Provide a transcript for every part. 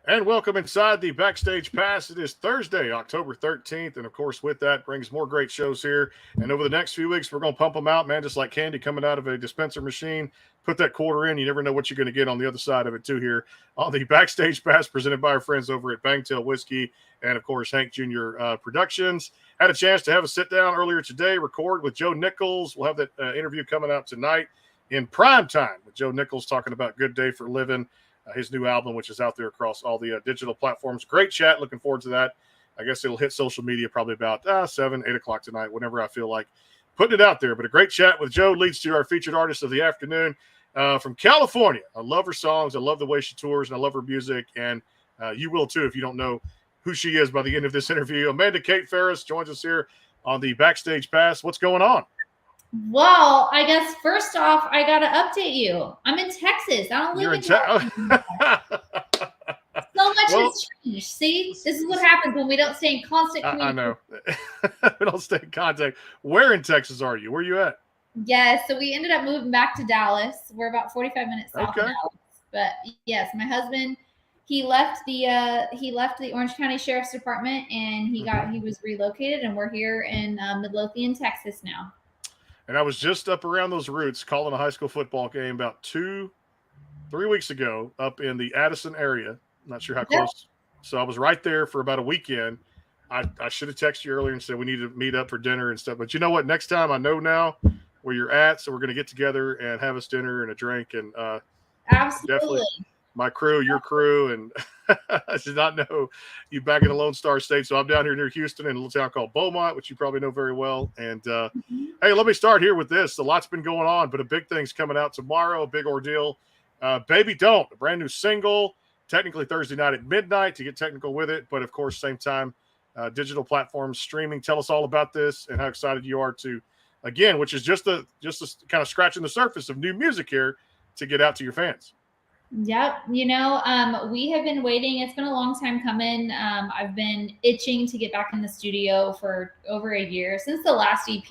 And welcome inside the Backstage Pass. It is Thursday, October 13th. And of course, with that brings more great shows here. And over the next few weeks, we're going to pump them out, man, just like candy coming out of a dispenser machine. Put that quarter in. You never know what you're going to get on the other side of it, too, here on the Backstage Pass presented by our friends over at Bangtail Whiskey and, of course, Hank Jr. Productions. Had a chance to have a sit down earlier today, record with Joe Nichols. We'll have that interview coming out tonight in prime time with Joe Nichols talking about Good Day for Living. His new album, which is out there across all the digital platforms. Great chat. Looking forward to that. I guess it'll hit social media probably about 7, 8 o'clock tonight, whenever I feel like putting it out there. But a great chat with Joe leads to our featured artist of the afternoon from California. I love her songs. I love the way she tours, and I love her music. And you will, too, if you don't know who she is by the end of this interview. Amanda Kate Ferris joins us here on the Backstage Pass. What's going on? Well, I guess first off, I gotta update you. I'm in Texas. I don't live in Texas. So much has changed. See, this is what happens when we don't stay in constant communication. I know. We don't stay in contact. Where in Texas are you? Where are you at? Yes, so we ended up moving back to Dallas. We're about 45 minutes south of Dallas. But yes, my husband, he left the Orange County Sheriff's Department, and he was relocated, and we're here in Midlothian, Texas now. And I was just up around those roots calling a high school football game about 2-3 weeks ago up in the Addison area. I'm not sure how close. So I was right there for about a weekend. I should have texted you earlier and said we need to meet up for dinner and stuff. But you know what? Next time I know now where you're at. So we're going to get together and have us dinner and a drink. And absolutely. Definitely my crew, your crew. And I did not know you back in the Lone Star State. So I'm down here near Houston in a little town called Beaumont, which you probably know very well. And hey, let me start here with this. A lot's been going on, but a big thing's coming out tomorrow, a big ordeal. Baby Don't, a brand new single, technically Thursday night at midnight to get technical with it. But of course, same time, digital platforms, streaming. Tell us all about this and how excited you are to, again, which is just a kind of scratching the surface of new music here to get out to your fans. Yep. We have been waiting. It's been a long time coming. I've been itching to get back in the studio for over a year since the last EP.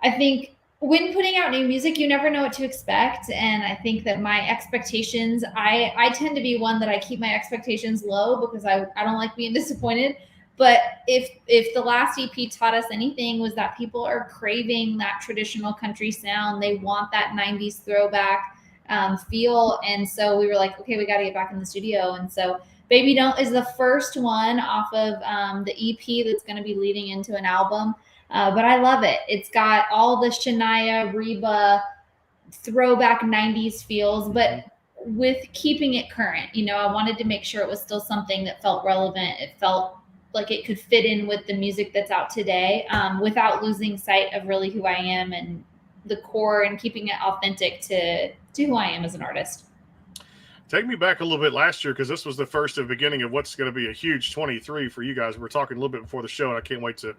I think when putting out new music, you never know what to expect. And I think that my expectations, I tend to be one that I keep my expectations low because I don't like being disappointed. But if the last EP taught us anything was that people are craving that traditional country sound. They want that 90s throwback feel. And so we were like, okay, we got to get back in the studio. And so Baby Don't is the first one off of the EP that's going to be leading into an album. But I love it. It's got all the Shania, Reba throwback 90s feels, but with keeping it current. I wanted to make sure it was still something that felt relevant. It felt like it could fit in with the music that's out today without losing sight of really who I am and the core and keeping it authentic to who I am as an artist. Take me back a little bit last year because this was the first of the beginning of what's going to be a huge 23 for you guys. We're talking a little bit before the show, and I can't wait to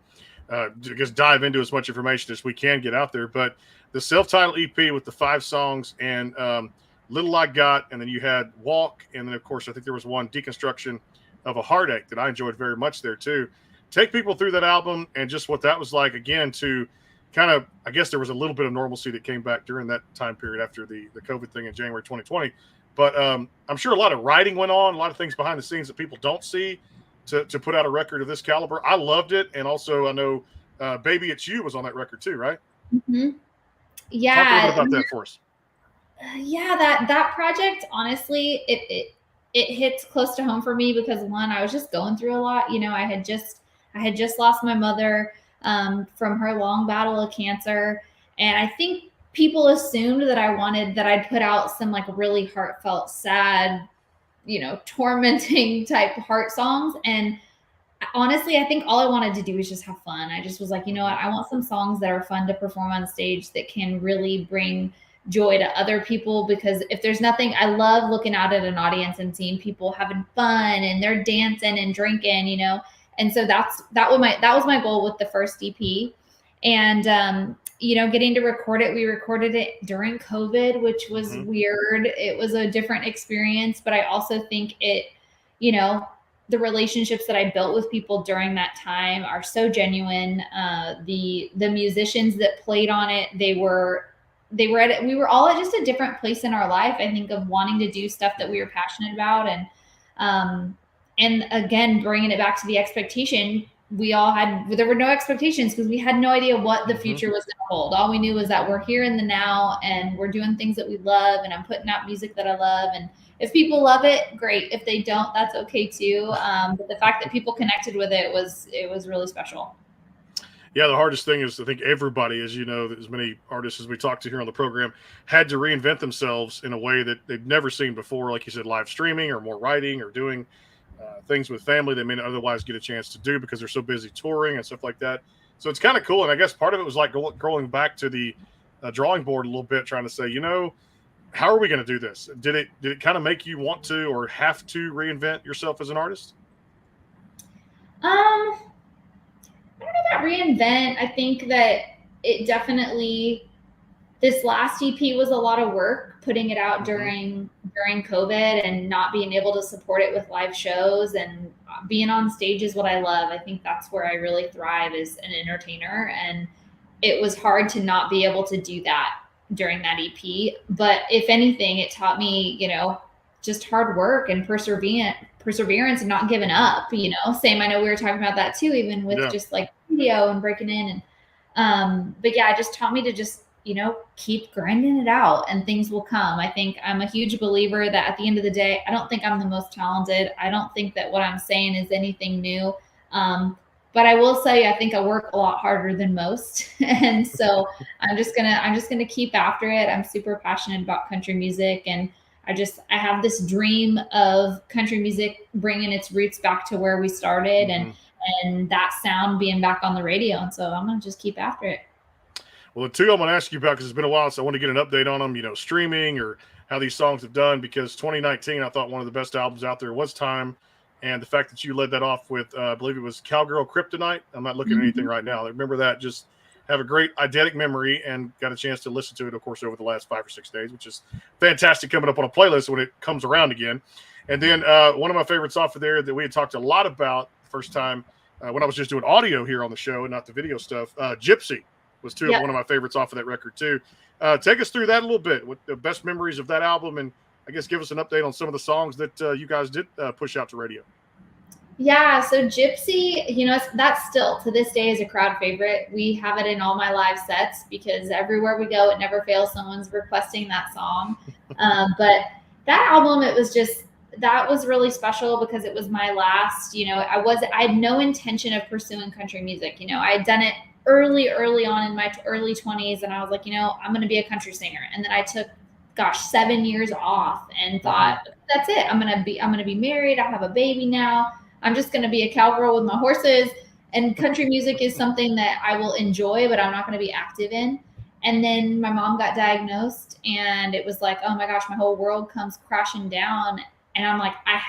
just dive into as much information as we can get out there. But the self-titled EP with the 5 songs and Little I Got, and then you had Walk, and then, of course, I think there was one, Deconstruction of a Heartache, that I enjoyed very much there, too. Take people through that album and just what that was like, again, to kind of, I guess there was a little bit of normalcy that came back during that time period after the COVID thing in January 2020. But I'm sure a lot of writing went on, a lot of things behind the scenes that people don't see to put out a record of this caliber. I loved it. And also I know Baby It's You was on that record too, right? Mm-hmm. Yeah. Talk a little bit about that for us. Yeah, that project, honestly, it hits close to home for me because one, I was just going through a lot. I had just lost my mother from her long battle of cancer. And I think people assumed that I'd put out some like really heartfelt, sad, tormenting type heart songs. And honestly, I think all I wanted to do was just have fun. I just was like, you know what? I want some songs that are fun to perform on stage that can really bring joy to other people, because if there's nothing, I love looking out at an audience and seeing people having fun and they're dancing and drinking, And so that was my goal with the first EP. And getting to record it, we recorded it during COVID, which was weird. It was a different experience, but I also think it, the relationships that I built with people during that time are so genuine. The musicians that played on it, we were all at just a different place in our life, I think, of wanting to do stuff that we were passionate about. And And again, bringing it back to the expectation, there were no expectations because we had no idea what the future was going to hold. All we knew was that we're here in the now and we're doing things that we love, and I'm putting out music that I love. And if people love it, great. If they don't, that's okay too. But the fact that people connected with it was really special. Yeah, the hardest thing is I think everybody, as you know, as many artists as we talked to here on the program, had to reinvent themselves in a way that they've never seen before. Like you said, live streaming or more writing or doing things with family they may not otherwise get a chance to do because they're so busy touring and stuff like that. So it's kind of cool. And I guess part of it was like going back to the drawing board a little bit, trying to say, how are we going to do this? Did it kind of make you want to or have to reinvent yourself as an artist? I don't know about reinvent. I think that it definitely, this last EP was a lot of work putting it out during COVID and not being able to support it with live shows, and being on stage is what I love. I think that's where I really thrive as an entertainer. And it was hard to not be able to do that during that EP. But if anything, it taught me, just hard work and perseverance and not giving up, same. I know we were talking about that too, even with just like video and breaking in. And, but yeah, it just taught me to just, keep grinding it out and things will come. I think I'm a huge believer that at the end of the day, I don't think I'm the most talented. I don't think that what I'm saying is anything new. But I will say, I think I work a lot harder than most. And so I'm just gonna keep after it. I'm super passionate about country music, and I have this dream of country music bringing its roots back to where we started, and that sound being back on the radio. And so I'm gonna just keep after it. Well, the two I'm going to ask you about, because it's been a while, so I want to get an update on them, streaming or how these songs have done, because 2019, I thought one of the best albums out there was Time. And the fact that you led that off with, I believe it was Cowgirl Kryptonite. I'm not looking at anything right now. I remember that. Just have a great eidetic memory, and got a chance to listen to it, of course, over the last 5 or 6 days, which is fantastic, coming up on a playlist when it comes around again. And then one of my favorites off of there that we had talked a lot about the first time when I was just doing audio here on the show and not the video stuff, Gypsy was one of my favorites off of that record too. Take us through that a little bit, with the best memories of that album, and I guess give us an update on some of the songs that you guys did push out to radio. Yeah, so Gypsy, that still to this day is a crowd favorite. We have it in all my live sets because everywhere we go, it never fails. Someone's requesting that song. But that album, that was really special because it was my last, I had no intention of pursuing country music. I had done it early on in my early 20s. And I was like, I'm going to be a country singer. And then I took, 7 years off and thought, that's it. I'm going to be married. I have a baby now. I'm just going to be a cowgirl with my horses. And country music is something that I will enjoy, but I'm not going to be active in. And then my mom got diagnosed, and it was like, oh my gosh, my whole world comes crashing down. And I'm like, I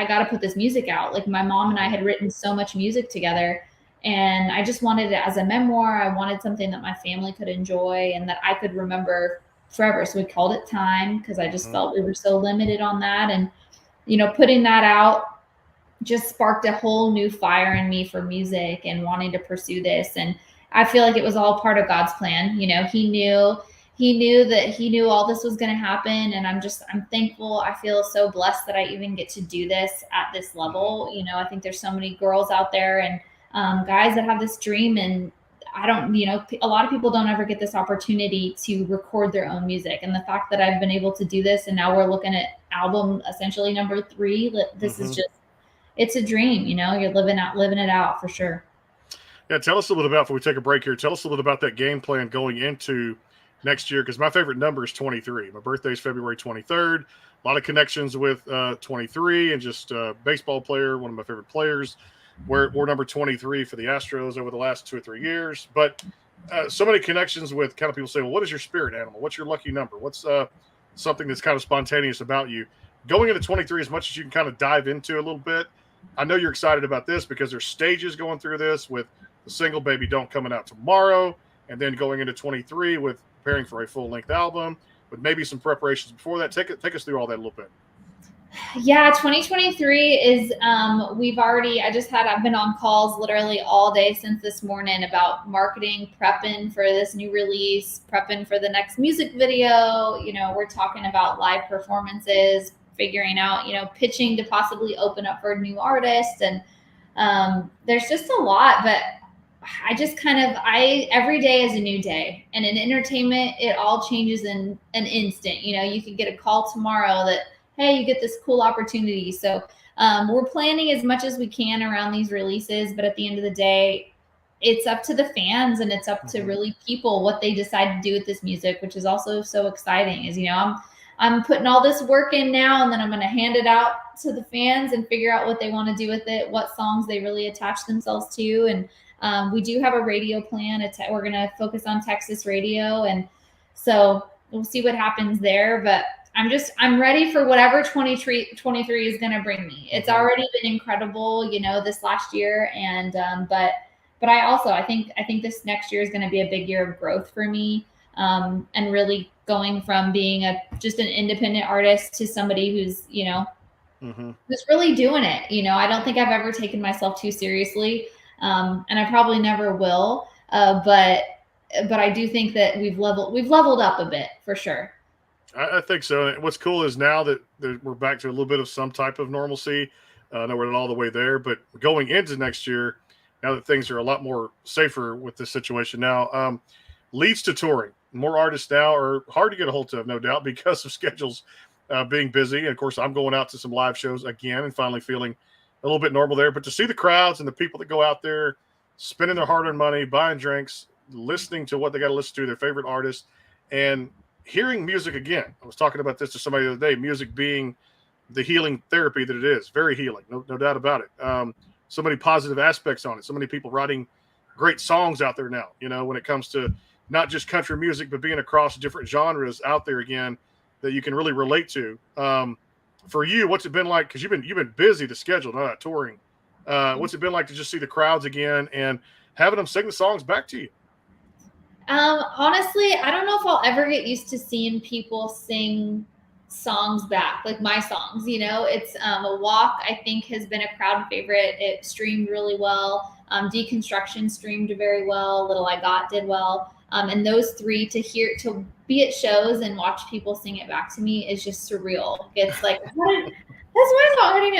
got to put this music out. Like, my mom and I had written so much music together, and I just wanted it as a memoir. I wanted something that my family could enjoy and that I could remember forever. So we called it Time, because I just felt we were so limited on that. And, putting that out just sparked a whole new fire in me for music and wanting to pursue this. And I feel like it was all part of God's plan. He knew all this was going to happen. And I'm thankful. I feel so blessed that I even get to do this at this level. I think there's so many girls out there and guys that have this dream, and a lot of people don't ever get this opportunity to record their own music. And the fact that I've been able to do this, and now we're looking at album essentially number 3, this is just, it's a dream, you're living it out for sure. Yeah. Tell us a little about, before we take a break here, tell us a little about that game plan going into next year. Cause my favorite number is 23. My birthday is February 23rd. A lot of connections with 23, and just a baseball player, one of my favorite players. We're number 23 for the Astros over the last 2 or 3 years. But so many connections with kind of people say, well, what is your spirit animal? What's your lucky number? What's something that's kind of spontaneous about you? Going into 23, as much as you can kind of dive into a little bit, I know you're excited about this because there's stages going through this, with the single Baby Don't coming out tomorrow, and then going into 23 with preparing for a full-length album, with maybe some preparations before that. Take us through all that a little bit. Yeah, 2023 is, I've been on calls literally all day since this morning about marketing, prepping for this new release, prepping for the next music video. We're talking about live performances, figuring out, pitching to possibly open up for new artists. And there's just a lot, but I just every day is a new day. And in entertainment, it all changes in an instant. You could get a call tomorrow that, hey, you get this cool opportunity. So we're planning as much as we can around these releases, but at the end of the day, it's up to the fans and it's up to really people what they decide to do with this music, which is also so exciting. Is I'm putting all this work in now, and then I'm going to hand it out to the fans and figure out what they want to do with it, what songs they really attach themselves to. And we do have a radio plan. We're going to focus on Texas radio, and so we'll see what happens there. But I'm ready for whatever 2023 is going to bring me. It's already been incredible, this last year, and but I think this next year is going to be a big year of growth for me, and really going from being just an independent artist to somebody who's, who's really doing it. I don't think I've ever taken myself too seriously, and I probably never will. But I do think that we've leveled up a bit for sure. I think so. And what's cool is now that we're back to a little bit of some type of normalcy. No, we're not all the way there, but going into next year, now that things are a lot more safer with this situation now, leads to touring. More artists now are hard to get a hold of, no doubt, because of schedules being busy. And of course, I'm going out to some live shows again and finally feeling a little bit normal there. But to see the crowds and the people that go out there spending their hard-earned money, buying drinks, listening to what they got to listen to, their favorite artists, and hearing music again. I was talking about this to somebody the other day, music being the healing therapy that it is. Very healing, no doubt about it. So many positive aspects on it. So many people writing great songs out there now, when it comes to not just country music, but being across different genres out there again that you can really relate to. For you, what's it been like? Because you've been busy, the schedule, not touring. What's it been like to just see the crowds again and having them sing the songs back to you? Honestly, I don't know if I'll ever get used to seeing people sing songs back, like my songs. It's a walk, I think, has been a crowd favorite. It streamed really well. Deconstruction streamed very well. Little I Got did well. And those three, to be at shows and watch people sing it back to me is just surreal. It's like, that's my song. How do you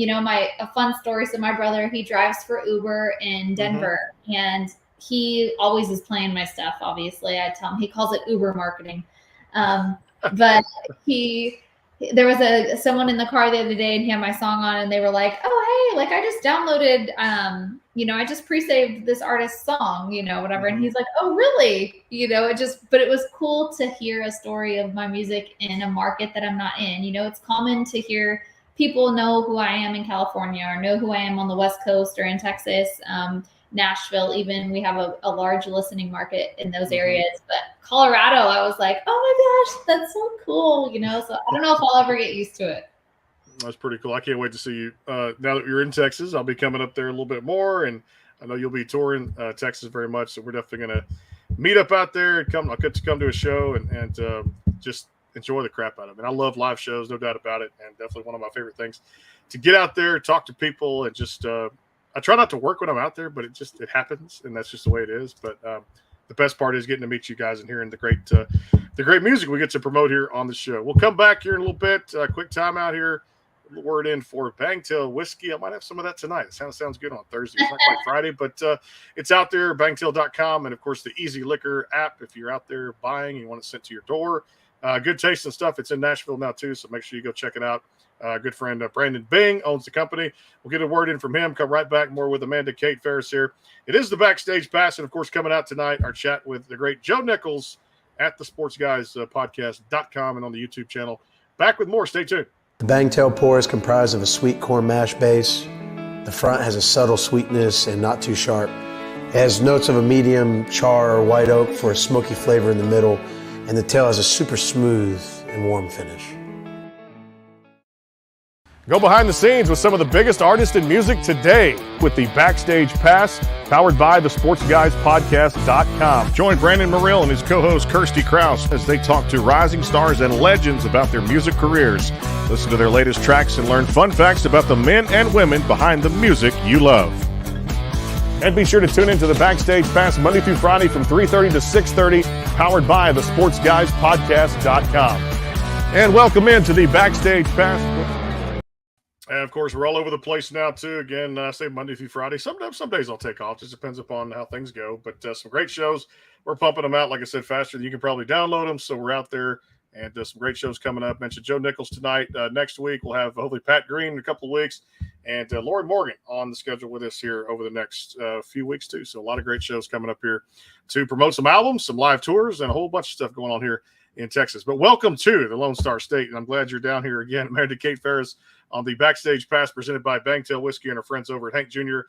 know? A fun story. So my brother, he drives for Uber in Denver, and he always is playing my stuff. Obviously, I tell him, he calls it Uber marketing. But there was someone in the car the other day, and he had my song on, and they were like, "Oh, hey, like I just downloaded, I just pre-saved this artist's song, whatever." And he's like, "Oh, really?" But it was cool to hear a story of my music in a market that I'm not in. It's common to hear people know who I am in California or know who I am on the West Coast or in Texas. Nashville, even, we have a large listening market in those areas. But Colorado, I was like, oh my gosh, that's so cool, so I don't know if I'll ever get used to it. That's pretty cool. I can't wait to see you. Now that you're in Texas, I'll be coming up there a little bit more, and I know you'll be touring Texas very much, so we're definitely going to meet up out there and I'll get to come to a show and just enjoy the crap out of it. I love live shows, no doubt about it, and definitely one of my favorite things to get out there, talk to people, and just I try not to work when I'm out there, but it happens, and that's just the way it is. But the best part is getting to meet you guys and hearing the great music we get to promote here on the show. We'll come back here in a little bit. Quick time out here. A little word in for Bangtail whiskey. I might have some of that tonight. It sounds good on Thursday. It's not quite Friday, but it's out there, bangtail.com, and of course the Easy Liquor app. If you're out there buying and you want it sent to your door, good taste and stuff. It's in Nashville now too, so make sure you go check it out. Good friend Brandon Bing owns the company. We'll get a word in from him. Come right back more with Amanda Kate Ferris here. It is the Backstage Pass, and of course coming out tonight, our chat with the great Joe Nichols at the sportsguyspodcast.com and on the YouTube channel. Back with more. Stay tuned. The Bangtail pour is comprised of a sweet corn mash base. The front has a subtle sweetness and not too sharp. It has notes of a medium char or white oak for a smoky flavor in the middle, and the tail has a super smooth and warm finish. Go behind the scenes with some of the biggest artists in music today with the Backstage Pass, powered by the sportsguyspodcast.com. Join Brandon Morrill and his co-host Kirsty Krause as they talk to rising stars and legends about their music careers. Listen to their latest tracks and learn fun facts about the men and women behind the music you love. And be sure to tune into the Backstage Pass Monday through Friday from 3:30 to 6:30, powered by the sportsguyspodcast.com. And welcome into the Backstage Pass. And of course, we're all over the place now too. Again, I say Monday through Friday. Some days I'll take off. Just depends upon how things go. But some great shows. We're pumping them out, like I said, faster than you can probably download them. So we're out there, and some great shows coming up. Mentioned Joe Nichols tonight. Next week we'll have hopefully Pat Green in a couple of weeks, and Lauren Morgan on the schedule with us here over the next few weeks too. So a lot of great shows coming up here to promote some albums, some live tours, and a whole bunch of stuff going on here in Texas. But welcome to the Lone Star State, and I'm glad you're down here again. Married to Kate Ferris on the Backstage Pass presented by Bangtail Whiskey and our friends over at Hank Jr.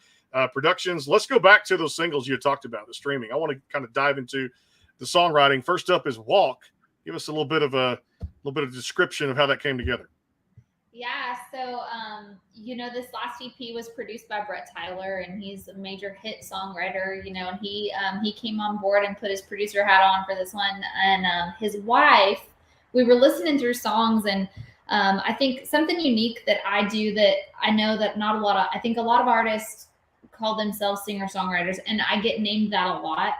Productions. Let's go back to those singles you talked about, the streaming. I want to kind of dive into the songwriting. First up is Walk. Give us a little bit of description of how that came together. Yeah, so this last EP was produced by Brett Tyler, and he's a major hit songwriter. And he came on board and put his producer hat on for this one. And his wife, we were listening through songs, and I think something unique that I do that I know that I think a lot of artists call themselves singer-songwriters, and I get named that a lot.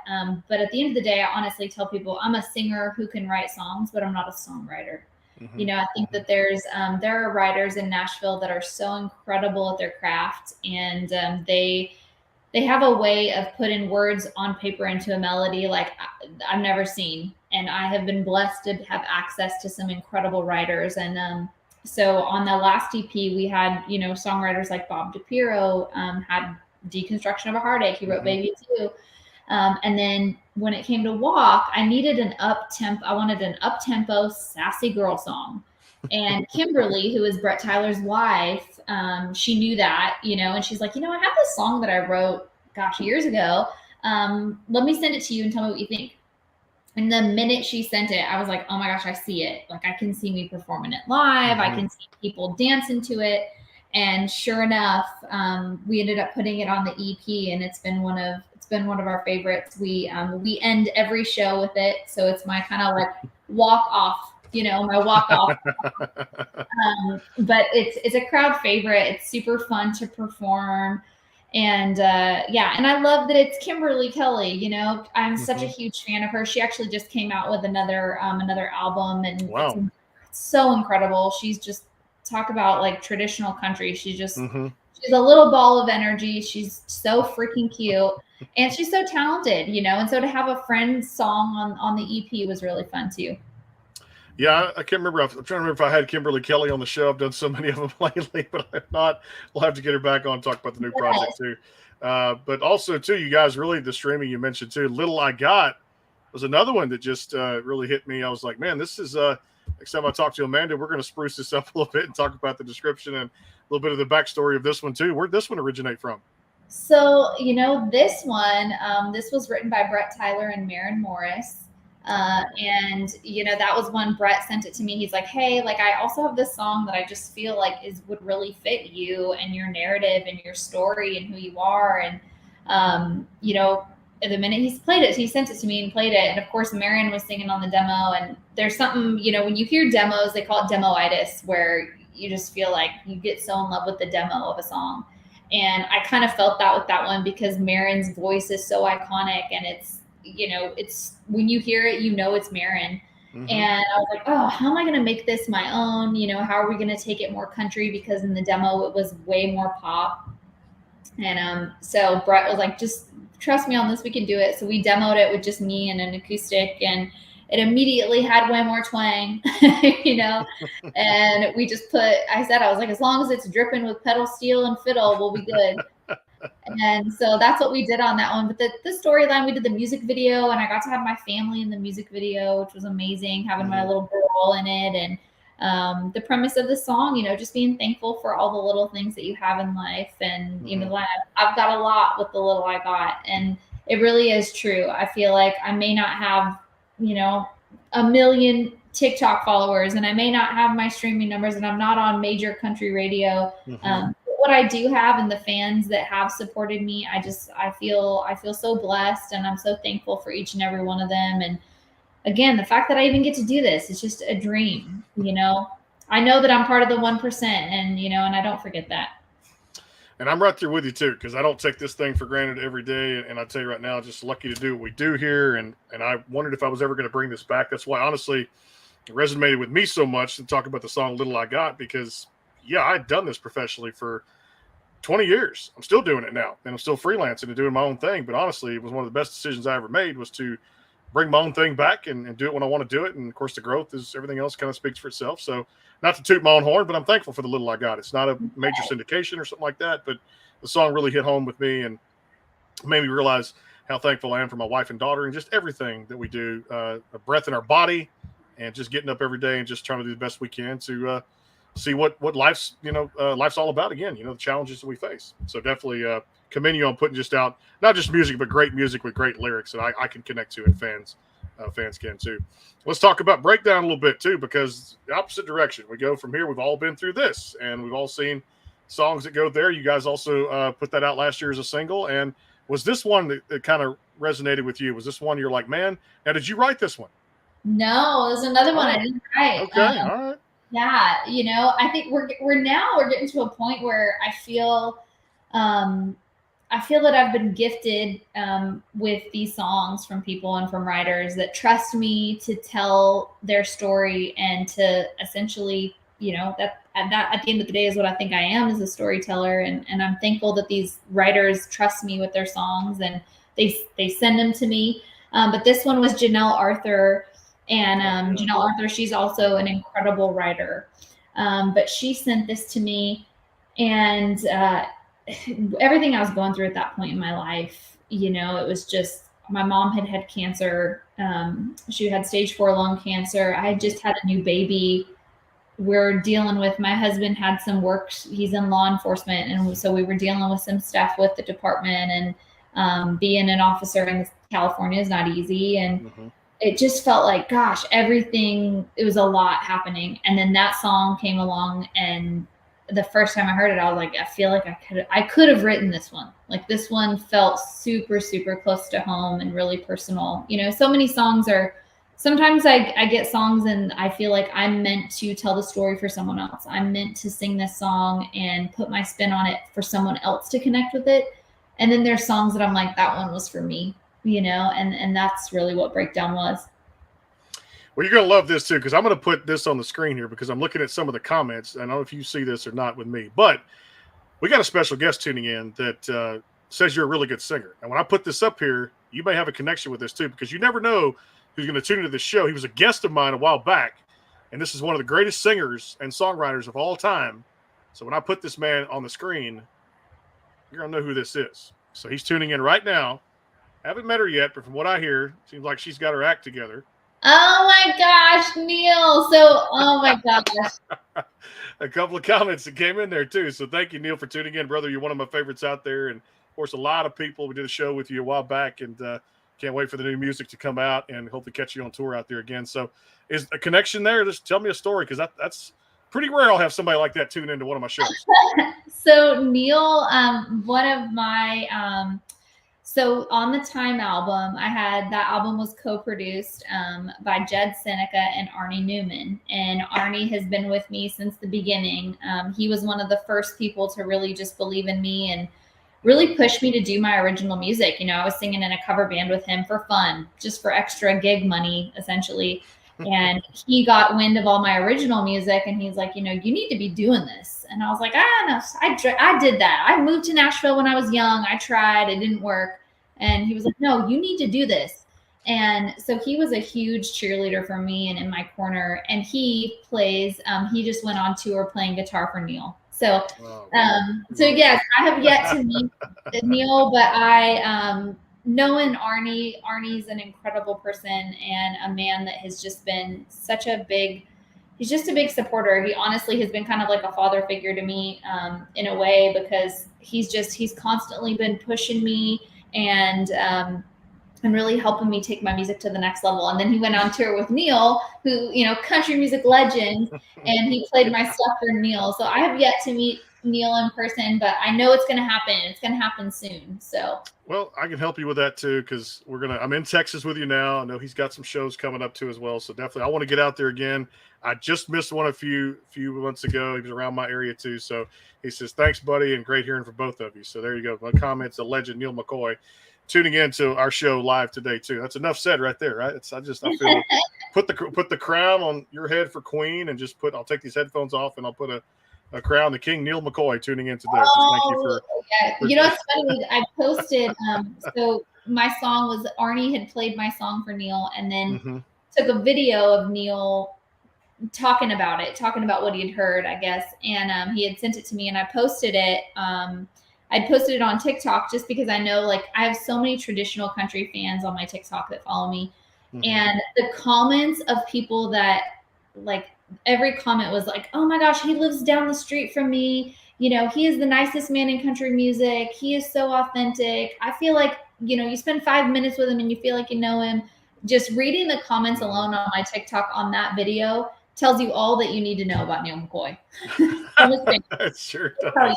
But at the end of the day, I honestly tell people I'm a singer who can write songs, but I'm not a songwriter. Mm-hmm. I think that there are writers in Nashville that are so incredible at their craft, and they have a way of putting words on paper into a melody like I've never seen. And I have been blessed to have access to some incredible writers. And so on the last EP, we had, songwriters like Bob DiPiero had Deconstruction of a Heartache. He wrote Baby Too. And then when it came to Walk, I wanted an up-tempo, sassy girl song. And Kimberly, who is Brett Tyler's wife, she knew that, and she's like, I have this song that I wrote, years ago. Let me send it to you and tell me what you think. And the minute she sent it, I was like, oh my gosh, I see it. Like, I can see me performing it live. Mm-hmm. I can see people dancing to it. And sure enough, we ended up putting it on the EP, and it's been one of our favorites. We end every show with it, so it's my kind of like walk off, my walk off. But it's a crowd favorite. It's super fun to perform, and and I love that it's Kimberly Kelly. I'm such a huge fan of her. She actually just came out with another album, and wow, it's so incredible. She's just talk about like traditional country. She's just she's a little ball of energy. She's so freaking cute, and she's so talented, and so to have a friend's song on the EP was really fun too. Yeah, I can't remember. I'm trying to remember if I had Kimberly Kelly on the show. I've done so many of them lately, but I've not. We'll have to get her back on and talk about the new project too. But also too, you guys, really the streaming you mentioned too. Little I Got was another one that just really hit me. I was like, man, this is next time I talk to Amanda, we're going to spruce this up a little bit and talk about the description and a little bit of the backstory of this one too. Where'd this one originate from? So, this one, this was written by Brett Tyler and Maren Morris. And that was when Brett sent it to me. He's like, hey, like, I also have this song that I just feel like would really fit you and your narrative and your story and who you are. And, the minute he's played it, he sent it to me and played it. And of course, Marion was singing on the demo. And there's something, when you hear demos, they call it demoitis, where you just feel like you get so in love with the demo of a song. And I kind of felt that with that one because Marion's voice is so iconic, and it's when you hear it, it's Marion. Mm-hmm. And I was like, oh, how am I going to make this my own? How are we going to take it more country? Because in the demo, it was way more pop. And so Brett was like, just trust me on this, we can do it. So we demoed it with just me and an acoustic, and it immediately had way more twang, and we just I was like, as long as it's dripping with pedal steel and fiddle, we'll be good. And so that's what we did on that one. But the storyline, we did the music video, and I got to have my family in the music video, which was amazing, having my little girl in it. And the premise of the song, just being thankful for all the little things that you have in life. And, I've got a lot with the little I got. And it really is true. I feel like I may not have, a million TikTok followers, and I may not have my streaming numbers, and I'm not on major country radio. But what I do have, and the fans that have supported me, I feel so blessed, and I'm so thankful for each and every one of them. And again, the fact that I even get to do this, it's just a dream. I know that I'm part of the 1%, and and I don't forget that. And I'm right there with you too, because I don't take this thing for granted every day. And I tell you right now, just lucky to do what we do here. And I wondered if I was ever going to bring this back. That's why, honestly, it resonated with me so much to talk about the song Little I Got, because yeah, I'd done this professionally for 20 years. I'm still doing it now, and I'm still freelancing and doing my own thing. But honestly, it was one of the best decisions I ever made, was to bring my own thing back and do it when I want to do it. And of course, the growth is everything else kind of speaks for itself. So not to toot my own horn, but I'm thankful for the Little I Got. It's not a major syndication or something like that, but the song really hit home with me and made me realize how thankful I am for my wife and daughter and just everything that we do, a breath in our body, and just getting up every day and just trying to do the best we can to see what life's, life's all about again, the challenges that we face. So definitely commend you on putting just out, not just music, but great music with great lyrics that I can connect to, and fans can too. Let's talk about Breakdown a little bit too, because the opposite direction. We go from here. We've all been through this, and we've all seen songs that go there. You guys also put that out last year as a single. And was this one that kind of resonated with you? Was this one you're like, man, now did you write this one? No, there's another one I didn't write. Okay, all right. Yeah, I think we're getting to a point where I feel that I've been gifted with these songs from people and from writers that trust me to tell their story, and to essentially, that at the end of the day is what I think I am, as a storyteller. And I'm thankful that these writers trust me with their songs, and they send them to me. But this one was Janelle Arthur. And Janelle Arthur, she's also an incredible writer. But she sent this to me, and everything I was going through at that point in my life, it was just, my mom had cancer. She had stage 4 lung cancer. I had just had a new baby. We're dealing with, my husband had some work. He's in law enforcement. And so we were dealing with some stuff with the department, and being an officer in California is not easy. And it just felt like, gosh, it was a lot happening. And then that song came along, and the first time I heard it, I was like, I feel like I could have written this one. Like, this one felt super, super close to home and really personal. So many songs sometimes I get songs and I feel like I'm meant to tell the story for someone else. I'm meant to sing this song and put my spin on it for someone else to connect with it. And then there's songs that I'm like, that one was for me. And that's really what Breakdown was. Well, you're going to love this too, because I'm going to put this on the screen here, because I'm looking at some of the comments. I don't know if you see this or not with me, but we got a special guest tuning in that says you're a really good singer. And when I put this up here, you may have a connection with this too, because you never know who's going to tune into the show. He was a guest of mine a while back, and this is one of the greatest singers and songwriters of all time. So when I put this man on the screen, you're going to know who this is. So he's tuning in right now. Haven't met her yet, but from what I hear, seems like she's got her act together. Oh my gosh, Neil. Oh my gosh. A couple of comments that came in there too. So thank you, Neil, for tuning in, brother. You're one of my favorites out there. And of course, a lot of people, we did a show with you a while back, and can't wait for the new music to come out, and hopefully catch you on tour out there again. So is a connection there? Just tell me a story, because that's pretty rare. I'll have somebody like that tune into one of my shows. So Neil, one of my, so on the Time album, that album was co-produced by Jed Seneca and Arnie Newman. And Arnie has been with me since the beginning. He was one of the first people to really just believe in me and really pushed me to do my original music. I was singing in a cover band with him for fun, just for extra gig money, essentially. And he got wind of all my original music, and he's like, you need to be doing this. And I was like, no, I did that. I moved to Nashville when I was young. I tried, it didn't work. And he was like, no, you need to do this. And so he was a huge cheerleader for me and in my corner. And he plays, he just went on tour playing guitar for Neil. So, yes, I have yet to meet Neil, but knowing Arnie's an incredible person and a man that has just been he's just a big supporter. He honestly has been kind of like a father figure to me in a way, because he's constantly been pushing me and really helping me take my music to the next level. And then he went on tour with Neil, who, country music legend, and he played my stuff for Neil. So I have yet to meet Neil in person, but I know it's going to happen. It's going to happen soon. So, well, I can help you with that too, because I'm in Texas with you now. I know he's got some shows coming up too as well. So definitely, I want to get out there again. I just missed one a few months ago. He was around my area too. So he says, thanks, buddy. And great hearing from both of you. So there you go. My comments, a legend, Neil McCoy. tuning into our show live today too. That's enough said right there, right? I feel put the crown on your head for Queen, and I'll take these headphones off and I'll put a crown to King Neil McCoy tuning in today. Just thank you for. You know what's funny? I posted. So my song was Arnie had played my song for Neil, and then took a video of Neil talking about what he had heard, I guess, and he had sent it to me, and I posted it. I posted it on TikTok just because I know, like, I have so many traditional country fans on my TikTok that follow me, and the comments of people that, like, every comment was like, "Oh my gosh, he lives down the street from me. You know, he is the nicest man in country music. He is so authentic. I feel like, you know, you spend 5 minutes with him and you feel like you know him." Just reading the comments alone on my TikTok on that video tells you all that you need to know about Neil McCoy. It sure does.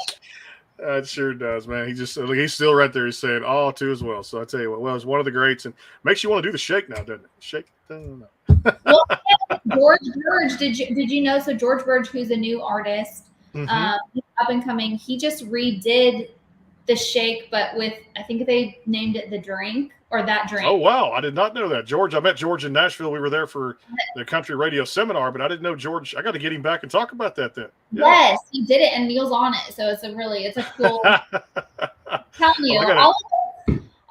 It sure does, man. He's still right there. He's saying all too as well. So I tell you what, it's one of the greats, and makes you want to do the shake now, doesn't it? Shake. Well, George Burge, did you know? So George Burge, who's a new artist, up and coming, he just redid the shake, but with, I think they named it the drink or that drink. Oh wow, I did not know that. George, I met George in Nashville. We were there for the country radio seminar, but I didn't know George. I got to get him back and talk about that then. Yeah. Yes, he did it, and Neil's on it, so it's a cool. I'm telling you,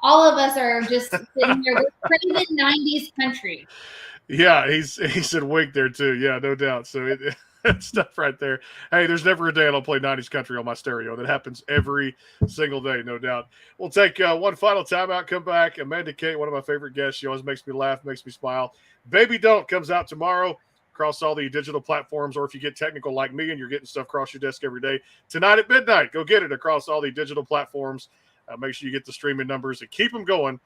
all of us are just sitting here. We're craving 90s country. Yeah, he said wink there too. Yeah, no doubt. So it's stuff right there. Hey, there's never a day I don't play 90s country on my stereo. That happens every single day, no doubt. We'll take one final timeout, come back. Amanda Kate, one of my favorite guests. She always makes me laugh, makes me smile. Baby Don't comes out tomorrow across all the digital platforms, or if you get technical like me and you're getting stuff across your desk every day, tonight at midnight, go get it across all the digital platforms. Make sure you get the streaming numbers and keep them going.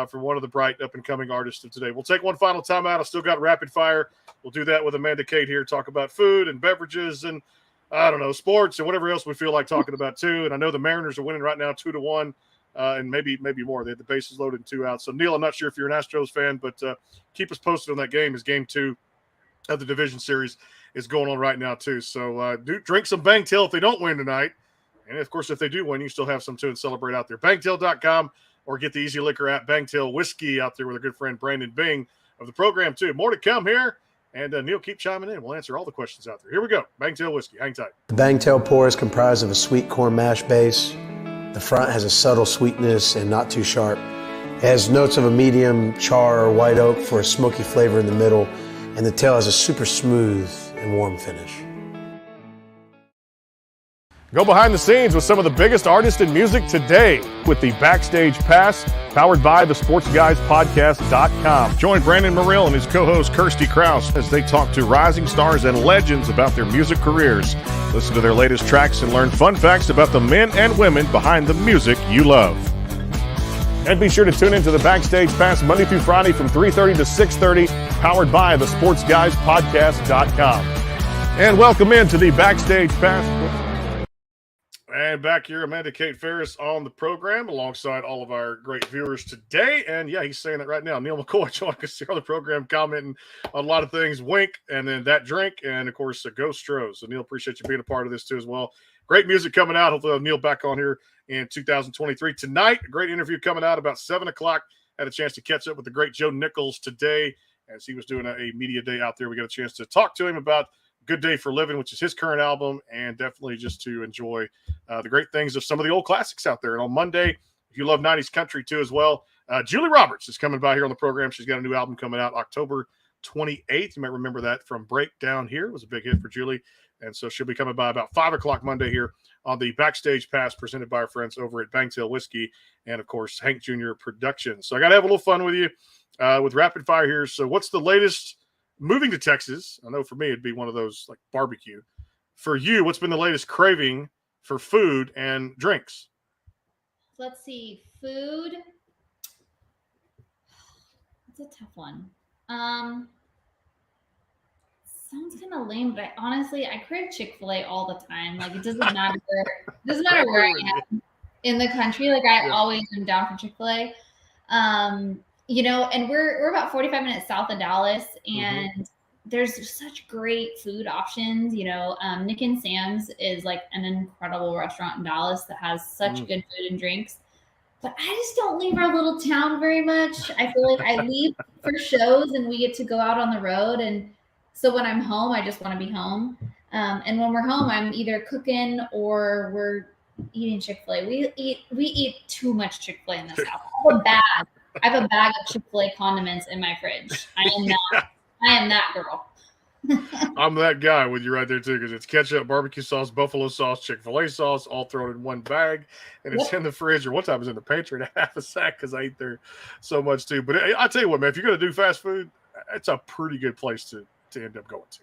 For one of the bright up-and-coming artists of today. We'll take one final timeout. I still got rapid fire. We'll do that with Amanda Kate here, talk about food and beverages and, I don't know, sports and whatever else we feel like talking about too. And I know the Mariners are winning right now 2-1, and maybe more. They had the bases loaded and 2 out. So, Neil, I'm not sure if you're an Astros fan, but keep us posted on that game as Game 2 of the division series is going on right now too. So drink some Bangtail if they don't win tonight. And, of course, if they do win, you still have some too and celebrate out there. Bangtail.com. Or get the Easy Liquor app, Bangtail Whiskey, out there with a good friend Brandon Bing of the program, too. More to come here. And Neil, keep chiming in. We'll answer all the questions out there. Here we go. Bangtail Whiskey. Hang tight. The Bangtail pour is comprised of a sweet corn mash base. The front has a subtle sweetness and not too sharp. It has notes of a medium char or white oak for a smoky flavor in the middle. And the tail has a super smooth and warm finish. Go behind the scenes with some of the biggest artists in music today with the Backstage Pass, powered by the SportsGuysPodcast.com. Join Brandon Morrill and his co-host Kirsty Krause as they talk to rising stars and legends about their music careers. Listen to their latest tracks and learn fun facts about the men and women behind the music you love. And be sure to tune into the Backstage Pass Monday through Friday from 3:30 to 6:30, powered by the SportsGuysPodcast.com. And welcome into the Backstage Pass. And back here, Amanda Kate Ferris on the program alongside all of our great viewers today. And yeah, he's saying it right now. Neil McCoy joining us here on the program, commenting on a lot of things. Wink, and then that drink, and of course, Ghost Stros. So Neil, appreciate you being a part of this too as well. Great music coming out. Hopefully, I'll have Neil back on here in 2023. Tonight, a great interview coming out about 7 o'clock. Had a chance to catch up with the great Joe Nichols today as he was doing a media day out there. We got a chance to talk to him about Good Day for Living, which is his current album, and definitely just to enjoy the great things of some of the old classics out there. And on Monday, if you love 90s country too as well, Julie Roberts is coming by here on the program. She's got a new album coming out October 28th. You might remember that from Breakdown Here. It was a big hit for Julie. And so she'll be coming by about 5 o'clock Monday here on the Backstage Pass presented by our friends over at Bangtail Whiskey and, of course, Hank Jr. Productions. So I got to have a little fun with you with rapid fire here. So what's the latest moving to Texas? I know for me it'd be one of those like barbecue. For you, what's been the latest craving for food and drinks? Let's see. Food. It's a tough one. Sounds kind of lame, but I crave Chick-fil-A all the time. Like, it doesn't matter where I am in the country. Like, I always am down for Chick-fil-A. You know, and we're about 45 minutes south of Dallas, and there's such great food options. You know, Nick and Sam's is like an incredible restaurant in Dallas that has such good food and drinks. but I just don't leave our little town very much. I feel like I leave for shows and we get to go out on the road. And so when I'm home, I just want to be home. And when we're home, I'm either cooking or we're eating Chick-fil-A. We eat too much Chick-fil-A in this house. I have a bag of Chick-fil-A condiments in my fridge. I am that girl. I'm that guy with you right there too, because it's ketchup, barbecue sauce, buffalo sauce, Chick-fil-A sauce, all thrown in one bag, and it's in the fridge, or one time it's in the pantry in a half a sack because I eat there so much too. But I tell you what, man, if you're gonna do fast food, it's a pretty good place to end up going to.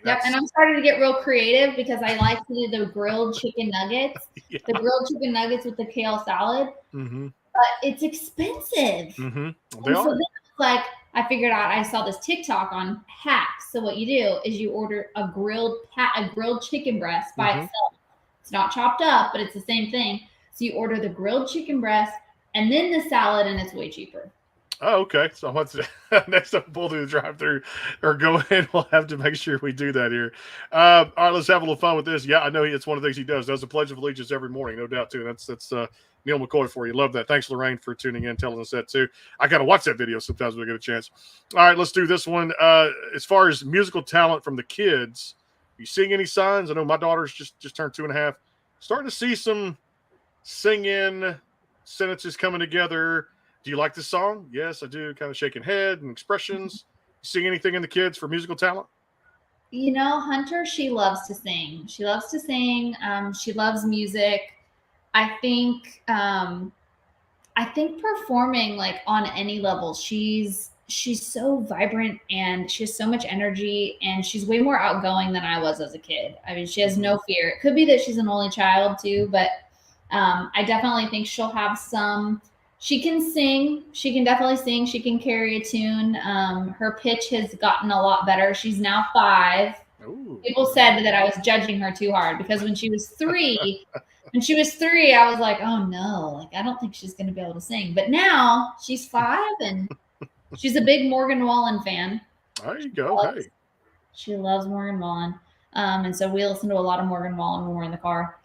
Yep, and I'm starting to get real creative because I like to do the grilled chicken nuggets, the grilled chicken nuggets with the kale salad. Mm-hmm. But it's expensive. Mm-hmm. So then it's like I figured out. I saw this TikTok on hacks. So what you do is you order a grilled chicken breast by itself. It's not chopped up, but it's the same thing. So you order the grilled chicken breast and then the salad, and it's way cheaper. Oh, okay. So next time we'll do the drive-through or go in, we'll have to make sure we do that here. All right, let's have a little fun with this. Yeah, I know it's one of the things he does a Pledge of Allegiance every morning, no doubt too. That's Neil McCoy for you. Love that. Thanks, Lorraine, for tuning in, telling us that too. I gotta watch that video sometimes when I get a chance. All right, let's do this one. As far as musical talent from the kids, you seeing any signs? I know my daughter's just turned 2.5. Starting to see some singing sentences coming together. Do you like this song? Yes, I do. Kind of shaking head and expressions. You seeing anything in the kids for musical talent? You know, Hunter, she loves to sing. She loves to sing. She loves music. I think performing like on any level, she's so vibrant and she has so much energy, and she's way more outgoing than I was as a kid. I mean, she has no fear. It could be that she's an only child too, but I definitely think she'll have some. She can sing. She can definitely sing. She can carry a tune. Her pitch has gotten a lot better. She's now 5. Ooh. People said that I was judging her too hard because when she was 3, I was like, oh no, like I don't think she's going to be able to sing. But now she's 5 and she's a big Morgan Wallen fan. There you go. She loves Morgan Wallen. And so we listen to a lot of Morgan Wallen when we're in the car,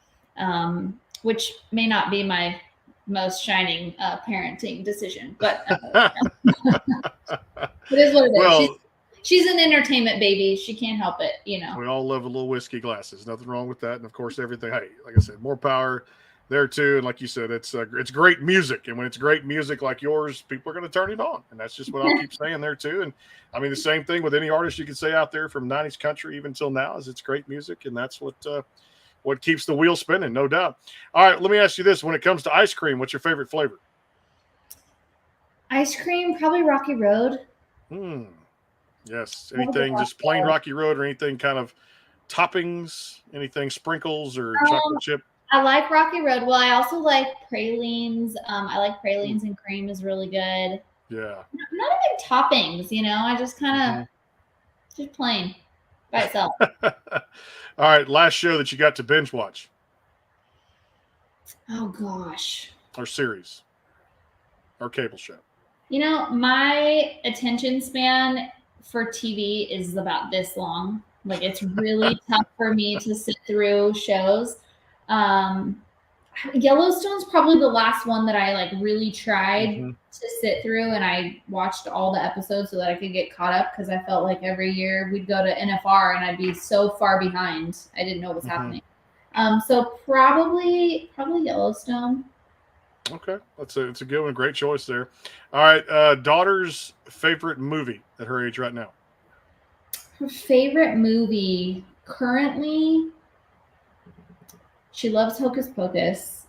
which may not be my most shining parenting decision, but it is what it is. Well, she's an entertainment baby. She can't help it, you know. We all love a little whiskey glasses. Nothing wrong with that. And of course, everything. Hey, like I said, more power there too. And like you said, it's great music. And when it's great music like yours, people are going to turn it on. And that's just what I'll keep saying there too. And I mean, the same thing with any artist you can say out there from 90s country even till now is it's great music, and that's what keeps the wheel spinning, no doubt. All right, let me ask you this. When it comes to ice cream, what's your favorite flavor? Ice cream, probably Rocky Road. Yes. Anything just plain Rocky Road, or anything kind of toppings, anything sprinkles or chocolate chip? I like Rocky Road. Well, I also like pralines. I like pralines and cream is really good. Yeah. Not a big toppings, you know. I just kind of just plain by itself. All right, last show that you got to binge watch. Oh gosh. Or series. Or cable show. You know, my attention span for TV is about this long. Like it's really tough for me to sit through shows. Yellowstone's probably the last one that I like really tried to sit through, and I watched all the episodes so that I could get caught up, because I felt like every year we'd go to NFR and I'd be so far behind. I didn't know what was happening. So probably Yellowstone. Okay, it's a good one. Great choice there. All right, daughter's favorite movie at her age right now. Her favorite movie currently, she loves Hocus Pocus.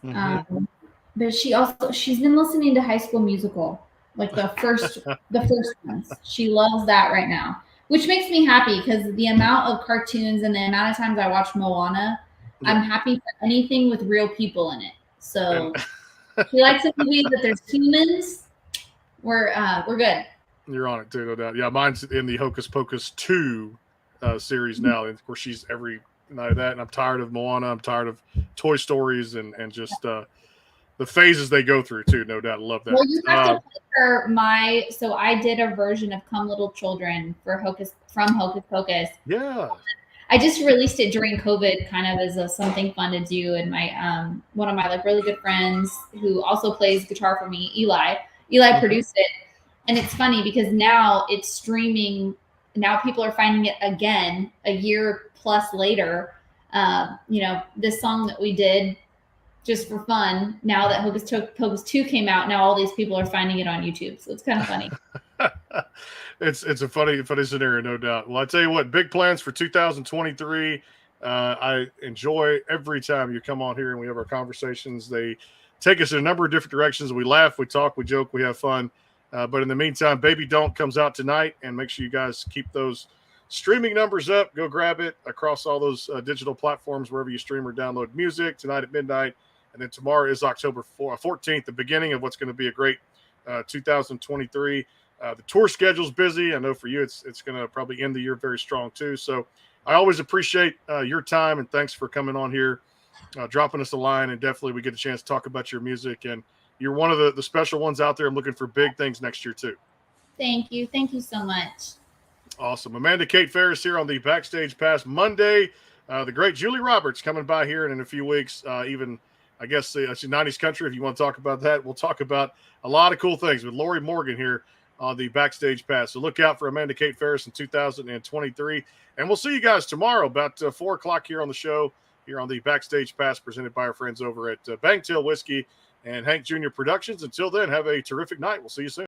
But she's been listening to High School Musical, like the first ones. She loves that right now, which makes me happy because the amount of cartoons and the amount of times I watch Moana, I'm happy for anything with real people in it. So she likes a movie that there's humans. We're good. You're on it too, no doubt. Yeah, mine's in the Hocus Pocus 2 series now. And of course, she's every night of that. And I'm tired of Moana. I'm tired of Toy Stories and just the phases they go through too, no doubt. I love that. Well, you have to put her so I did a version of Come Little Children from Hocus Pocus. Yeah. I just released it during COVID, kind of as a something fun to do. And my one of my like really good friends who also plays guitar for me, Eli produced it. And it's funny because now it's streaming. Now people are finding it again a year plus later. This song that we did just for fun. Now that Hocus 2 came out, now all these people are finding it on YouTube. So it's kind of funny. It's a funny scenario, no doubt. Well, I tell you what, big plans for 2023. I enjoy every time you come on here and we have our conversations. They take us in a number of different directions. We laugh, we talk, we joke, we have fun. But in the meantime, Baby Don't comes out tonight, and make sure you guys keep those streaming numbers up. Go grab it across all those digital platforms, wherever you stream or download music, tonight at midnight. And then tomorrow is October 14th, the beginning of what's going to be a great 2023. The tour schedule's busy. I know for you, it's going to probably end the year very strong too. So I always appreciate your time, and thanks for coming on here, dropping us a line. And definitely we get a chance to talk about your music. And you're one of the special ones out there. I'm looking for big things next year too. Thank you. Thank you so much. Awesome. Amanda Kate Ferris here on the Backstage Pass Monday. The great Julie Roberts coming by here in a few weeks. Even, I guess, 90s Country, if you want to talk about that. We'll talk about a lot of cool things with Lori Morgan here on the Backstage Pass. So look out for Amanda Kate Ferris in 2023. And we'll see you guys tomorrow about 4 o'clock here on the show, here on the Backstage Pass, presented by our friends over at Bangtail Whiskey and Hank Jr. Productions. Until then, have a terrific night. We'll see you soon.